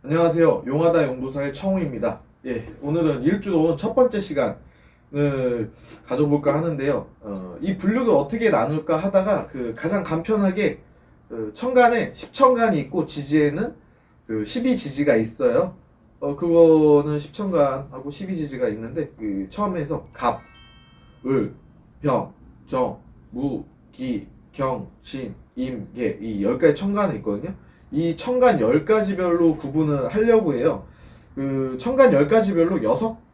안녕하세요. 용하다 용도사의 청우입니다. 예, 오늘은 일주론 첫 번째 시간을 가져볼까 하는데요. 이 분류를 어떻게 나눌까 하다가 가장 간편하게 천간에 10천간이 있고 지지에는 12지지가 있어요. 그거는 10천간하고 12지지가 있는데 처음에서 갑, 을, 병, 정, 무, 기, 경, 신, 임, 계 이 10가지 천간이 있거든요. 이 천간 10가지별로 구분을 하려고 해요. 천간 10가지별로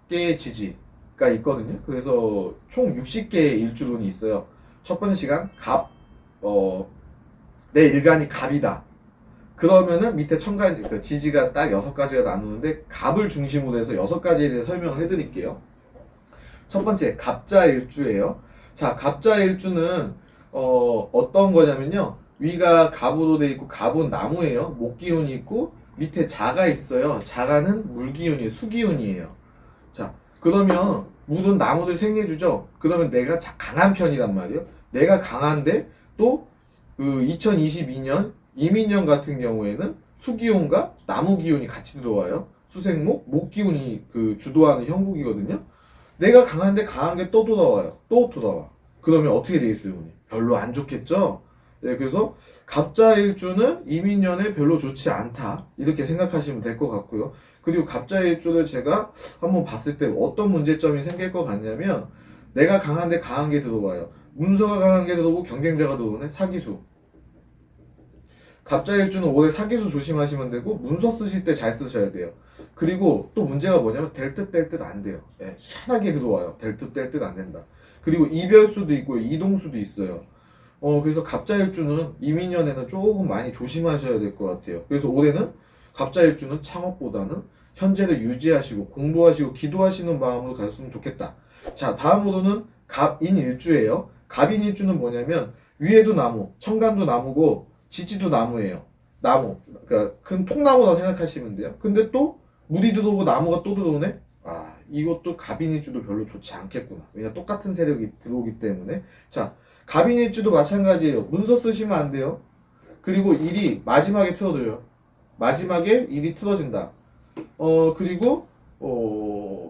6개의 지지가 있거든요. 그래서 총 60개의 일주론이 있어요. 첫 번째 시간 갑, 내 일간이 갑이다. 그러면은 밑에 천간 지지가 딱 6가지가 나누는데 갑을 중심으로 해서 6가지에 대해 설명을 해드릴게요. 첫 번째 갑자일주예요. 자, 갑자일주는 어떤 거냐면요. 위가 갑으로 돼 있고 갑은 나무예요. 목기운이 있고 밑에 자가 있어요. 자가는 물기운이에요. 수기운이에요. 자, 그러면 물은 나무들 생해주죠. 그러면 내가 강한 편이란 말이에요. 내가 강한데 또 2022년 이민년 같은 경우에는 수기운과 나무기운이 같이 들어와요. 수생목, 목기운이 주도하는 형국이거든요. 내가 강한데 강한 게 또 돌아와요. 또 돌아와. 그러면 어떻게 되겠어요, 운이? 별로 안 좋겠죠? 네, 그래서 갑자일주는 이민년에 별로 좋지 않다. 이렇게 생각하시면 될 것 같고요. 그리고 갑자일주를 제가 한번 봤을 때 어떤 문제점이 생길 것 같냐면 내가 강한데 강한 게 들어와요. 문서가 강한 게 들어오고 경쟁자가 들어오네. 사기수. 갑자일주는 올해 사기수 조심하시면 되고 문서 쓰실 때 잘 쓰셔야 돼요. 그리고 또 문제가 뭐냐면 될 듯 될 듯 안 돼요. 예, 희한하게 들어와요. 될 듯 될 듯 안 된다. 그리고 이별수도 있고 이동수도 있어요. 그래서 갑자일주는 이민년에는 조금 많이 조심하셔야 될 것 같아요. 그래서 올해는 갑자일주는 창업보다는 현재를 유지하시고 공부하시고 기도하시는 마음으로 가셨으면 좋겠다. 자, 다음으로는 갑인일주예요. 갑인일주는 뭐냐면 위에도 나무, 천간도 나무고 지지도 나무예요. 나무. 그러니까 큰 통나무라고 생각하시면 돼요. 근데 또 물이 들어오고 나무가 또 들어오네? 아, 이것도 갑인일주도 별로 좋지 않겠구나. 왜냐 똑같은 세력이 들어오기 때문에. 자, 갑인일주도 마찬가지예요. 문서 쓰시면 안 돼요. 그리고 일이 마지막에 틀어져요. 마지막에 일이 틀어진다. 그리고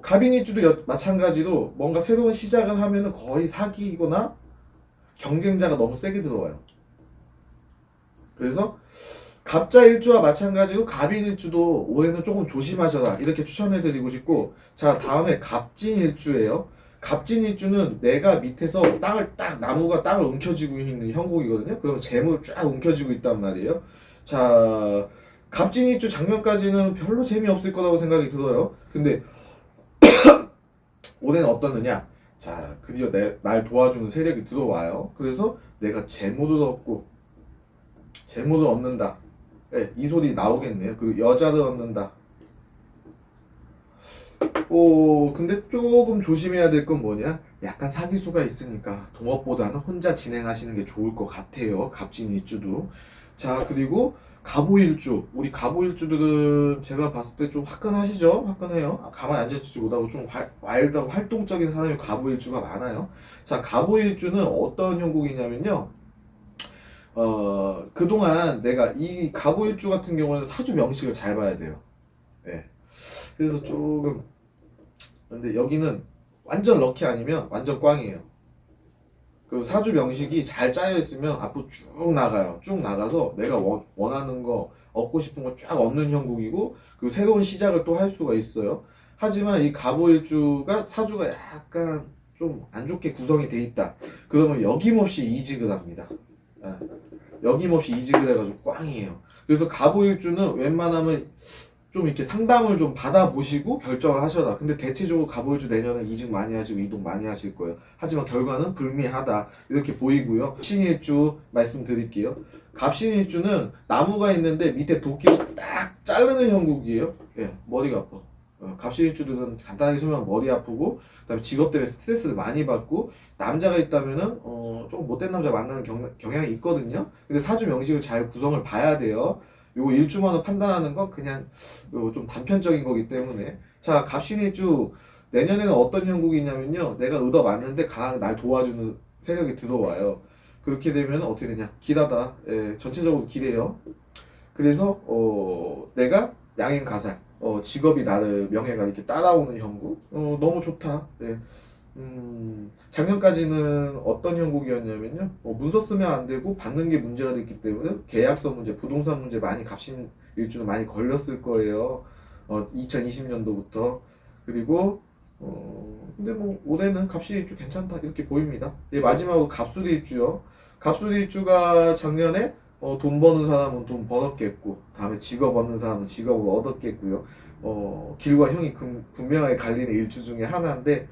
갑인일주도 마찬가지로 뭔가 새로운 시작을 하면은 거의 사기거나 경쟁자가 너무 세게 들어와요. 그래서 갑자일주와 마찬가지로 갑인일주도 올해는 조금 조심하셔라 이렇게 추천해드리고 싶고, 자, 다음에 갑진일주예요. 갑진일주는 내가 밑에서 땅을 딱 나무가 땅을 움켜쥐고 있는 형국이거든요. 그러면 재물을 쫙 움켜쥐고 있단 말이에요. 자, 갑진일주 작년까지는 별로 재미없을 거라고 생각이 들어요. 근데 올해는 어떻느냐? 자, 드디어 날 도와주는 세력이 들어와요. 그래서 내가 재물을 얻고 재물을 얻는다. 네, 이 소리 나오겠네요. 그 여자를 얻는다. 근데 조금 조심해야 될 건 뭐냐? 약간 사기수가 있으니까 동업보다는 혼자 진행하시는 게 좋을 것 같아요. 갑진일주도. 자, 그리고 갑오일주. 우리 갑오일주들은 제가 봤을 때 좀 화끈하시죠? 화끈해요. 가만히 앉아있지 못하고 좀 와일드하고 활동적인 사람이 갑오일주가 많아요. 자, 갑오일주는 어떤 형국이냐면요. 그동안 내가 이 갑오일주 같은 경우는 사주 명식을 잘 봐야 돼요. 예. 그래서 조금, 근데 여기는 완전 럭키 아니면 완전 꽝이에요. 그 사주 명식이 잘 짜여 있으면 앞으로 쭉 나가요. 쭉 나가서 내가 원하는 거, 얻고 싶은 거 쫙 얻는 형국이고, 그리고 새로운 시작을 또 할 수가 있어요. 하지만 이 갑오일주가 사주가 약간 좀 안 좋게 구성이 돼 있다. 그러면 여김없이 이직을 합니다. 예. 여김없이 이직을 해가지고 꽝이에요. 그래서 갑오일주는 웬만하면 좀 이렇게 상담을 좀 받아보시고 결정을 하셔라. 근데 대체적으로 갑오일주 내년에 이직 많이 하시고 이동 많이 하실 거예요. 하지만 결과는 불미하다. 이렇게 보이고요. 갑신일주 말씀드릴게요. 갑신일주는 나무가 있는데 밑에 도끼로 딱 자르는 형국이에요. 예, 머리가 아파. 갑신일주들은 간단하게 설명하면 머리 아프고, 그다음에 직업 때문에 스트레스를 많이 받고, 남자가 있다면은 조금 못된 남자 만나는 경향이 있거든요. 근데 사주 명식을 잘 구성을 봐야 돼요. 요거 일주만으로 판단하는 건 그냥 좀 단편적인 거기 때문에. 자, 갑신일주 내년에는 어떤 형국이냐면요. 내가 얻어맞는데 강하게 날 도와주는 세력이 들어와요. 그렇게 되면 어떻게 되냐? 길하다. 예, 전체적으로 길해요. 그래서 내가 양인 가살. 직업이 나를 명예가 이렇게 따라오는 형국. 너무 좋다. 예. 작년까지는 어떤 형국이었냐면요. 문서 쓰면 안 되고 받는 게 문제가 됐기 때문에 계약서 문제, 부동산 문제 많이 값신 일주는 많이 걸렸을 거예요. 2020년도부터. 그리고 근데 뭐 올해는 갑수리 일주 괜찮다 이렇게 보입니다. 예, 마지막으로 갑수리 일주요. 갑수리 일주가 작년에 돈 버는 사람은 돈 벌었겠고, 다음에 직업 얻는 사람은 직업을 얻었겠고요. 길과 형이 분명하게 갈리는 일주 중에 하나인데,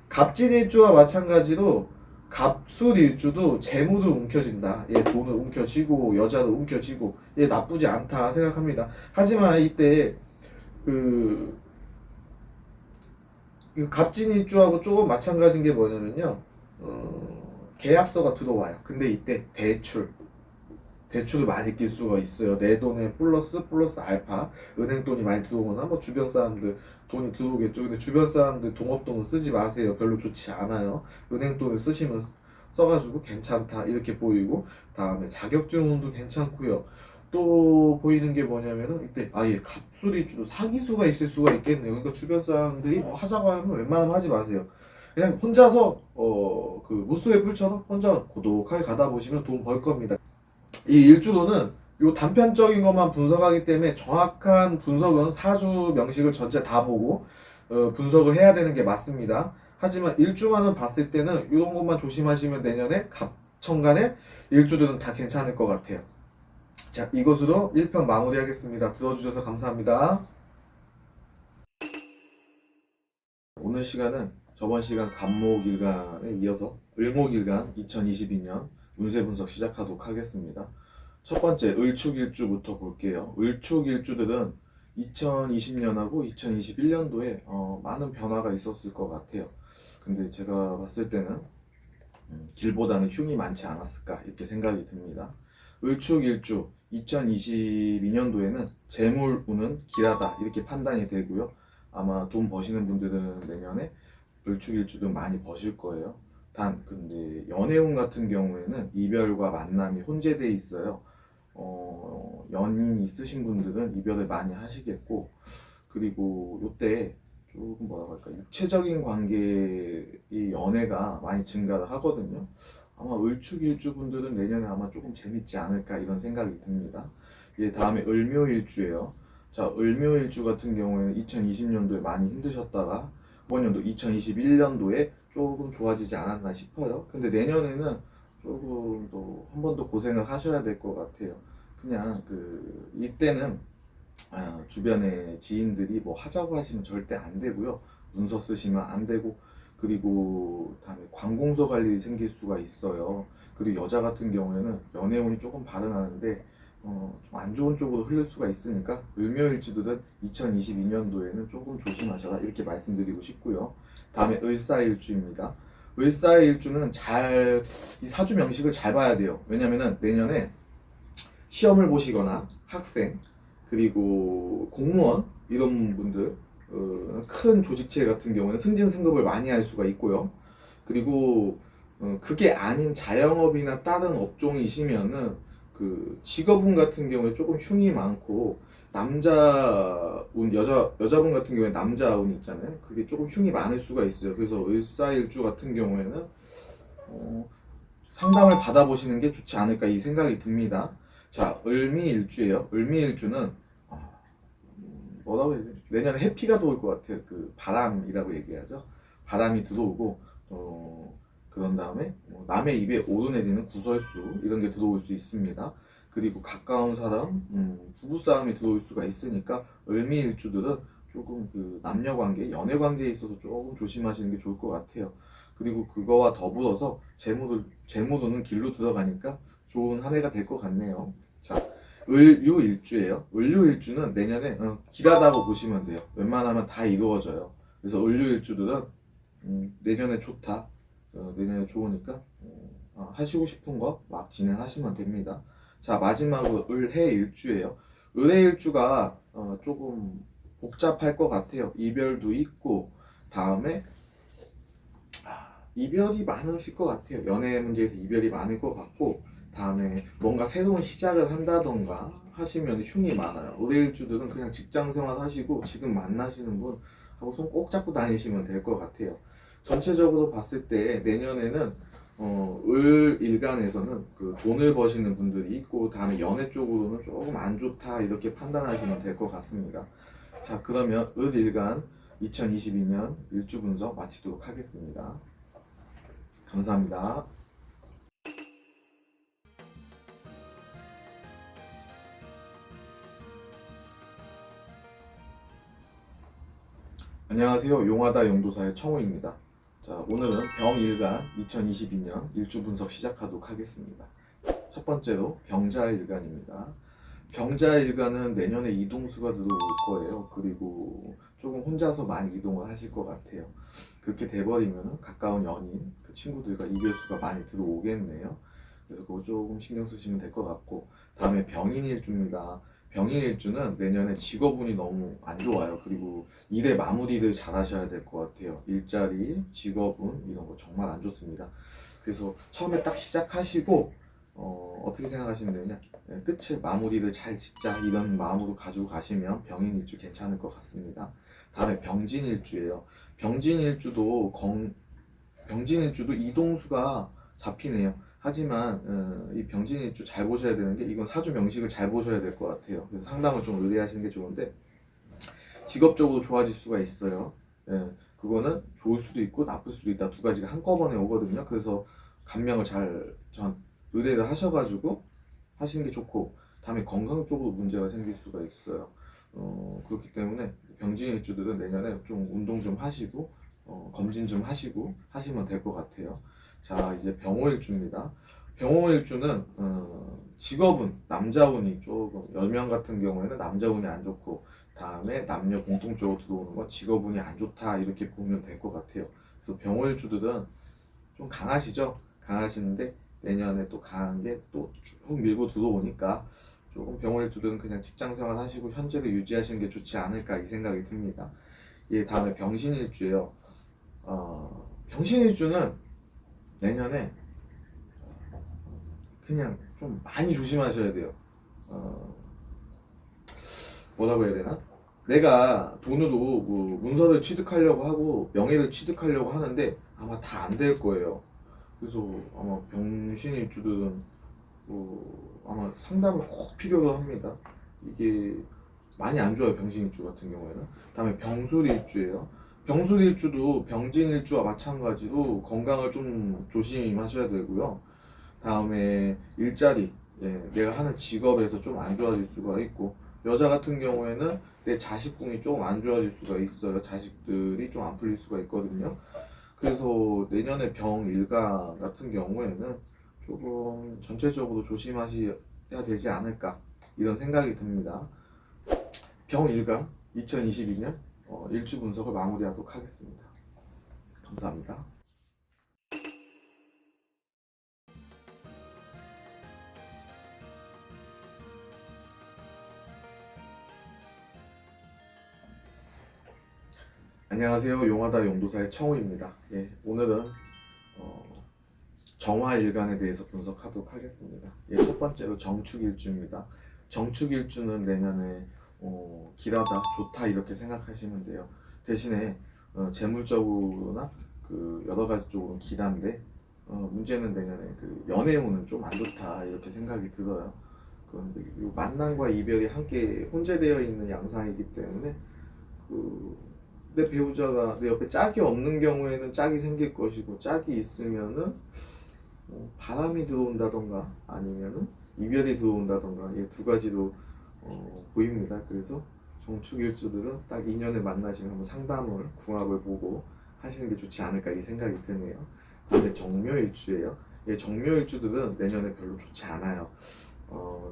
갑진 일주와 마찬가지로 갑술 일주도 재물도 움켜진다. 예, 돈을 움켜쥐고 여자도 움켜쥐고, 예, 나쁘지 않다 생각합니다. 하지만 이때 그 이거 갑진 일주하고 조금 마찬가지인 게 뭐냐면요. 계약서가 들어와요. 근데 이때 대출을 많이 낄 수가 있어요. 내 돈에 플러스 알파, 은행 돈이 많이 들어오거나 뭐 주변 사람들 돈이 들어오겠죠. 근데 주변 사람들 동업돈은 쓰지 마세요. 별로 좋지 않아요. 은행 돈을 쓰시면 써가지고 괜찮다 이렇게 보이고, 다음에 자격증도 괜찮고요. 또 보이는 게 뭐냐면은 이때 아예 갑술일주도 사기수가 있을 수가 있겠네요. 그러니까 주변 사람들이 뭐 하자고 하면 웬만하면 하지 마세요. 그냥 혼자서 그 무스의 뿔처럼 혼자 고독하게 가다 보시면 돈 벌 겁니다. 이 일주도는 요 단편적인 것만 분석하기 때문에 정확한 분석은 사주 명식을 전체 다 보고 분석을 해야 되는 게 맞습니다. 하지만 일주만을 봤을 때는 이런 것만 조심하시면 내년에 갑천간에 일주들은 다 괜찮을 것 같아요. 자, 이것으로 1편 마무리하겠습니다. 들어주셔서 감사합니다. 오늘 시간은 저번 시간 갑목일간에 이어서 을목일간 2022년 운세 분석 시작하도록 하겠습니다. 첫 번째 을축일주부터 볼게요. 을축일주들은 2020년하고 2021년도에 많은 변화가 있었을 것 같아요. 근데 제가 봤을 때는 길보다는 흉이 많지 않았을까 이렇게 생각이 듭니다. 을축일주 2022년도에는 재물운은 길하다 이렇게 판단이 되고요. 아마 돈 버시는 분들은 내년에 을축일주도 많이 버실 거예요. 단 근데 연애운 같은 경우에는 이별과 만남이 혼재되어 있어요. 연인이 있으신 분들은 이별을 많이 하시겠고, 그리고 요때 조금 뭐라고 할까, 육체적인 관계의 연애가 많이 증가를 하거든요. 아마 을축일주 분들은 내년에 아마 조금 재밌지 않을까 이런 생각이 듭니다. 예, 다음에 을묘일주예요. 자, 을묘일주 같은 경우에는 2020년도에 많이 힘드셨다가 이번 연도 2021년도에 조금 좋아지지 않았나 싶어요. 근데 내년에는 조금 더 한 번 더 고생을 하셔야 될 것 같아요. 그냥 이때는 주변에 지인들이 뭐 하자고 하시면 절대 안 되고요. 문서 쓰시면 안 되고, 그리고 다음에 관공서 관리 생길 수가 있어요. 그리고 여자 같은 경우에는 연애운이 조금 발현하는데 좀 안 좋은 쪽으로 흐를 수가 있으니까 을묘일주들은 2022년도에는 조금 조심하셔라 이렇게 말씀드리고 싶고요. 다음에 을사일주입니다. 을사일주는 이 사주 명식을 잘 봐야 돼요. 왜냐면은 내년에 시험을 보시거나 학생, 그리고 공무원 이런 분들, 큰 조직체 같은 경우는 승진 승급을 많이 할 수가 있고요. 그리고 그게 아닌 자영업이나 다른 업종이시면은 그 직업운 같은 경우에 조금 흉이 많고, 남자운 여자분 같은 경우에 남자운 있잖아요. 그게 조금 흉이 많을 수가 있어요. 그래서 을사일주 같은 경우에는 상담을 받아보시는 게 좋지 않을까 이 생각이 듭니다. 자, 을미일주예요. 을미일주는 뭐라고 해야 되지? 내년에 해피가 들어올 것 같아요. 그 바람이라고 얘기하죠. 바람이 들어오고 그런 다음에 남의 입에 오르내리는 구설수 이런 게 들어올 수 있습니다. 그리고 가까운 사람, 부부싸움이 들어올 수가 있으니까 을미일주들은 조금 그 남녀관계, 연애관계에 있어서 조금 조심하시는 게 좋을 것 같아요. 그리고 그거와 더불어서 재물운은 길로 들어가니까 좋은 한 해가 될 것 같네요. 자, 을유일주예요. 을유일주는 내년에 길하다고 보시면 돼요. 웬만하면 다 이루어져요. 그래서 을유일주들은 내년에 좋다. 내년에 좋으니까 하시고 싶은 거 막 진행하시면 됩니다. 자, 마지막으로 을해일주예요. 을해일주가 조금 복잡할 것 같아요. 이별도 있고, 다음에 이별이 많으실 것 같아요. 연애 문제에서 이별이 많을 것 같고, 다음에 뭔가 새로운 시작을 한다던가 하시면 흉이 많아요. 을일주들은 그냥 직장생활 하시고 지금 만나시는 분 하고 손 꼭 잡고 다니시면 될 것 같아요. 전체적으로 봤을 때 내년에는 을 일간에서는 그 돈을 버시는 분들이 있고, 다음에 연애 쪽으로는 조금 안 좋다 이렇게 판단하시면 될 것 같습니다. 자, 그러면 을 일간 2022년 일주 분석 마치도록 하겠습니다. 감사합니다. 안녕하세요. 용하다 용도사의 청우입니다. 자, 오늘은 병일간 2022년 일주 분석 시작하도록 하겠습니다. 첫 번째로 병자일간입니다. 병자일간은 내년에 이동수가 들어올 거예요. 그리고 조금 혼자서 많이 이동을 하실 것 같아요. 그렇게 돼버리면 가까운 연인, 그 친구들과 이별수가 많이 들어오겠네요. 그래서 그거 조금 신경 쓰시면 될 것 같고, 다음에 병인일주입니다. 병인일주는 내년에 직업운이 너무 안 좋아요. 그리고 일의 마무리를 잘 하셔야 될 것 같아요. 일자리, 직업운 이런 거 정말 안 좋습니다. 그래서 처음에 딱 시작하시고 어떻게 생각하시면 되냐, 끝을 마무리를 잘 짓자 이런 마음으로 가지고 가시면 병인일주 괜찮을 것 같습니다. 다음에 병진일주예요. 병진일주도 이동수가 잡히네요. 하지만 이 병진일주 잘 보셔야 되는 게, 이건 사주 명식을 잘 보셔야 될 것 같아요. 그래서 상담을 좀 의뢰하시는 게 좋은데, 직업적으로 좋아질 수가 있어요. 그거는 좋을 수도 있고 나쁠 수도 있다, 두 가지가 한꺼번에 오거든요. 그래서 감명을 잘 의뢰를 하셔가지고 하시는 게 좋고, 다음에 건강 쪽으로 문제가 생길 수가 있어요. 그렇기 때문에 병진일주들은 내년에 좀 운동 좀 하시고 검진 좀 하시고 하시면 될 것 같아요. 자, 이제 병호일주입니다. 병호일주는 직업운, 남자운이 조금, 열명 같은 경우에는 남자운이 안 좋고, 다음에 남녀 공통적으로 들어오는 건 직업운이 안 좋다 이렇게 보면 될 것 같아요. 그래서 병호일주들은 좀 강하시죠? 강하시는데 내년에 또 강한 게 또 쭉 밀고 들어오니까 조금 병호일주들은 그냥 직장생활 하시고 현재를 유지하시는 게 좋지 않을까 이 생각이 듭니다. 예, 다음에 병신일주예요. 병신일주는 내년에 그냥 좀 많이 조심하셔야 돼요. 뭐라고 해야 되나? 내가 돈으로 뭐 문서를 취득하려고 하고 명예를 취득하려고 하는데 아마 다 안 될 거예요. 그래서 아마 병신일주들은 아마 상담을 꼭 필요로 합니다. 이게 많이 안 좋아요, 병신일주 같은 경우에는. 다음에 병술일주예요. 병술일주도 병진일주와 마찬가지로 건강을 좀 조심하셔야 되고요. 다음에 일자리, 내가 하는 직업에서 좀 안 좋아질 수가 있고, 여자 같은 경우에는 내 자식궁이 조금 안 좋아질 수가 있어요. 자식들이 좀 안 풀릴 수가 있거든요. 그래서 내년에 병일간 같은 경우에는 조금 전체적으로 조심하셔야 되지 않을까 이런 생각이 듭니다. 병일간 2022년 일주 분석을 마무리하도록 하겠습니다. 감사합니다. 안녕하세요. 용하다 용도사의 청우입니다. 예, 오늘은 정화일간에 대해서 분석하도록 하겠습니다. 예, 첫 번째로 정축일주입니다. 정축일주는 내년에 길하다, 좋다 이렇게 생각하시면 돼요. 대신에 재물적으로나 그 여러 가지 쪽으로 길한데 문제는 내년에 그 연애운은 좀 안 좋다 이렇게 생각이 들어요. 그런데 이 만남과 이별이 함께 혼재되어 있는 양상이기 때문에 내 배우자가 내 옆에 짝이 없는 경우에는 짝이 생길 것이고, 짝이 있으면은 바람이 들어온다던가 아니면은 이별이 들어온다던가, 이 두 가지로 보입니다. 그래서 정축일주들은 딱 인연을 만나시면 한번 상담을, 궁합을 보고 하시는 게 좋지 않을까 이 생각이 드네요. 다음에 정묘일주예요. 예, 정묘일주들은 내년에 별로 좋지 않아요.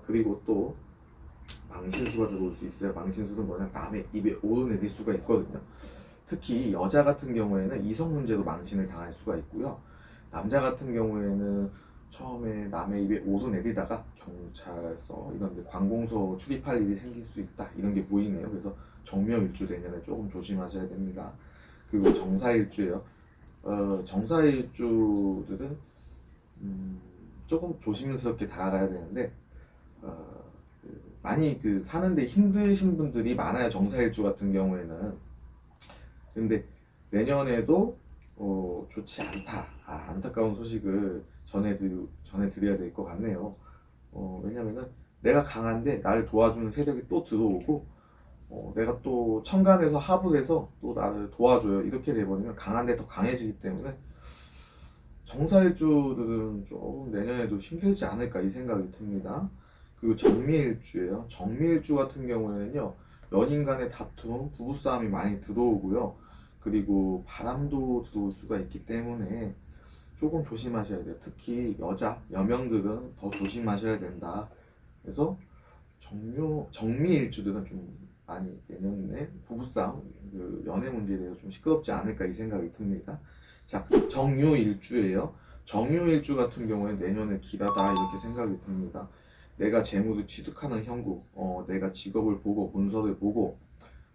그리고 또 망신수가 들어올 수 있어요. 망신수는 뭐냐, 남의 입에 오르내릴 수가 있거든요. 특히 여자 같은 경우에는 이성 문제로 망신을 당할 수가 있고요. 남자 같은 경우에는 처음에 남의 입에 오르내리다가 경찰서 이런 데 관공서 출입할 일이 생길 수 있다 이런 게 보이네요. 그래서 정묘일주 내년에 조금 조심하셔야 됩니다. 그리고 정사일주예요. 정사일주들은 조금 조심스럽게 다가가야 되는데 많이 사는데 힘드신 분들이 많아요. 정사일주 같은 경우에는. 근데 내년에도 좋지 않다. 안타까운 소식을 전해드려야 될 것 같네요. 왜냐면은 내가 강한데 나를 도와주는 세력이 또 들어오고 내가 또 천간에서 합을 해서 또 나를 도와줘요. 이렇게 돼버리면 강한데 더 강해지기 때문에 정사일주들은 조금 내년에도 힘들지 않을까 이 생각이 듭니다. 그리고 정미일주예요. 정미일주 같은 경우에는요, 연인 간의 다툼, 부부싸움이 많이 들어오고요. 그리고 바람도 들어올 수가 있기 때문에 조금 조심하셔야 돼요. 특히 여명들은 더 조심하셔야 된다. 그래서 정미일주들은 좀 많이 내년에 부부싸움, 연애 문제에 대해서 좀 시끄럽지 않을까 이 생각이 듭니다. 자, 정유일주예요. 정유일주 같은 경우에 내년에 길하다 이렇게 생각이 듭니다. 내가 재물을 취득하는 형국, 내가 직업을 보고 문서를 보고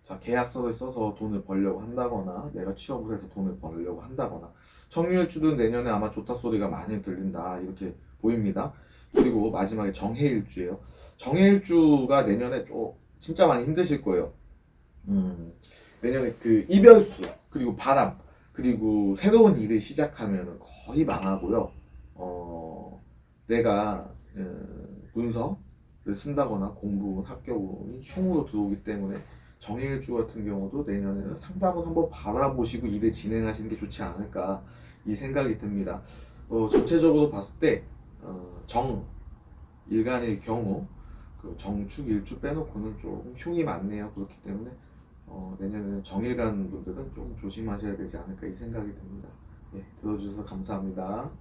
자, 계약서를 써서 돈을 벌려고 한다거나 내가 취업을 해서 돈을 벌려고 한다거나 정유일주는 내년에 아마 좋다 소리가 많이 들린다 이렇게 보입니다. 그리고 마지막에 정해일주예요. 정해일주가 내년에 진짜 많이 힘드실 거예요. 내년에 이별수 그리고 바람 그리고 새로운 일을 시작하면 거의 망하고요. 내가 문서를 쓴다거나 공부, 합격운이 흉으로 들어오기 때문에 정해일주 같은 경우도 내년에는 상담을 한번 받아보시고 일을 진행하시는 게 좋지 않을까 이 생각이 듭니다. 전체적으로 봤을 때 일간의 경우 정축 일주 빼놓고는 조금 흉이 많네요. 그렇기 때문에 내년에는 정일간 분들은 좀 조심하셔야 되지 않을까 이 생각이 듭니다. 예, 들어주셔서 감사합니다.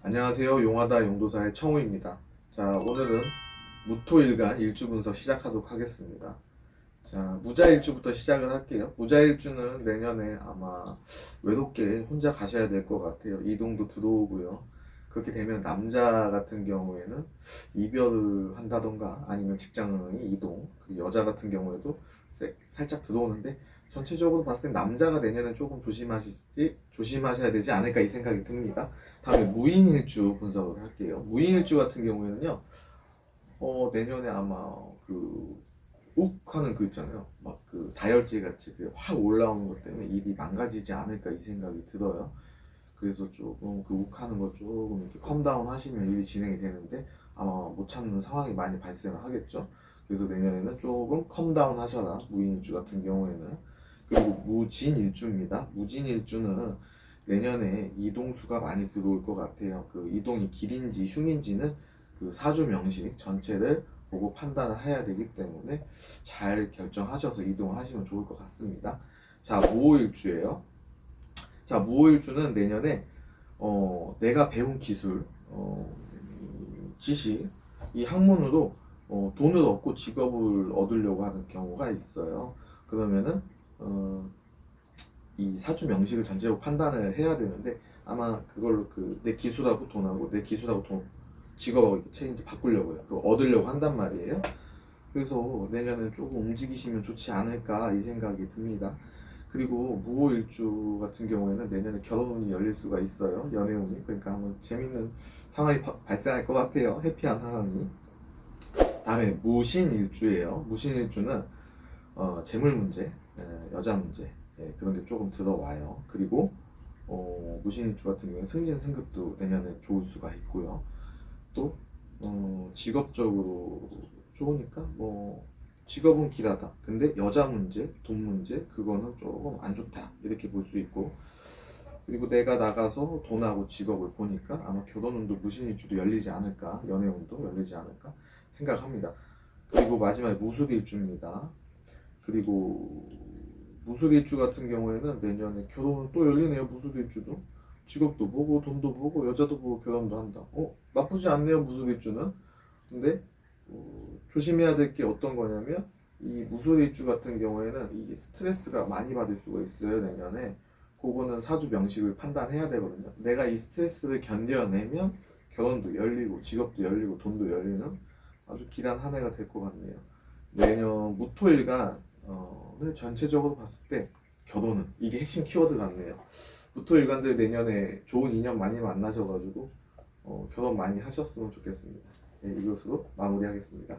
안녕하세요. 용하다 용도사의 청우입니다. 자, 오늘은 무토일간 일주 분석 시작하도록 하겠습니다. 자, 무자일주부터 시작을 할게요. 무자일주는 내년에 아마 외롭게 혼자 가셔야 될 것 같아요. 이동도 들어오고요. 그렇게 되면 남자 같은 경우에는 이별을 한다던가 아니면 직장의 이동, 여자 같은 경우에도 살짝 들어오는데 전체적으로 봤을 때 남자가 내년에 조금 조심하셔야 되지 않을까 이 생각이 듭니다. 다음에 무인일주 분석을 할게요. 무인일주 같은 경우에는요, 내년에 아마 욱 하는 있잖아요. 막 다혈질 같이 확 올라오는 것 때문에 일이 망가지지 않을까 이 생각이 들어요. 그래서 조금 욱 하는 거 조금 이렇게 컴다운 하시면 일이 진행이 되는데 아마 못 참는 상황이 많이 발생을 하겠죠. 그래서 내년에는 조금 컴다운 하셔라. 무인일주 같은 경우에는. 그리고 무진일주입니다. 무진일주는 내년에 이동수가 많이 들어올 것 같아요. 이동이 길인지 흉인지는 사주 명식 전체를 보고 판단을 해야 되기 때문에 잘 결정하셔서 이동하시면 좋을 것 같습니다. 자, 무오일주예요. 자, 무오일주는 내년에 내가 배운 기술, 지식, 이 학문으로 돈을 얻고 직업을 얻으려고 하는 경우가 있어요. 그러면은 이 사주 명식을 전체적으로 판단을 해야 되는데 아마 그걸로 내 기술하고 돈하고 내 기술하고 직업하고 이렇게 체인지 바꾸려고요. 얻으려고 한단 말이에요. 그래서 내년에 조금 움직이시면 좋지 않을까 이 생각이 듭니다. 그리고 무오일주 같은 경우에는 내년에 결혼운이 열릴 수가 있어요. 연애운이. 그러니까 한번 재밌는 상황이 발생할 것 같아요. 해피한 상황이. 다음에 무신일주예요. 무신일주는 재물 문제, 여자 문제 그런 게 조금 들어와요. 그리고 무신일주 같은 경우에 승진 승급도 내년에 좋을 수가 있고요. 또 직업적으로 좋으니까 직업은 길하다. 근데 여자 문제, 돈 문제 그거는 조금 안 좋다. 이렇게 볼 수 있고 그리고 내가 나가서 돈하고 직업을 보니까 아마 결혼운도 무신일주도 열리지 않을까, 연애운도 열리지 않을까 생각합니다. 그리고 마지막에 무술일주입니다. 그리고 무술일주 같은 경우에는 내년에 결혼은 또 열리네요. 무술일주도 직업도 보고 돈도 보고 여자도 보고 결혼도 한다. 나쁘지 않네요. 무술일주는. 근데 조심해야 될 게 어떤 거냐면 이 무술일주 같은 경우에는 이게 스트레스가 많이 받을 수가 있어요. 내년에 그거는 사주 명식을 판단해야 되거든요. 내가 이 스트레스를 견뎌내면 결혼도 열리고 직업도 열리고 돈도 열리는 아주 기란 한 해가 될 것 같네요. 내년 무토일간을 전체적으로 봤을 때 결혼은 이게 핵심 키워드 같네요. 무토일간들 내년에 좋은 인연 많이 만나셔가지고 결혼 많이 하셨으면 좋겠습니다. 네, 이것으로 마무리하겠습니다.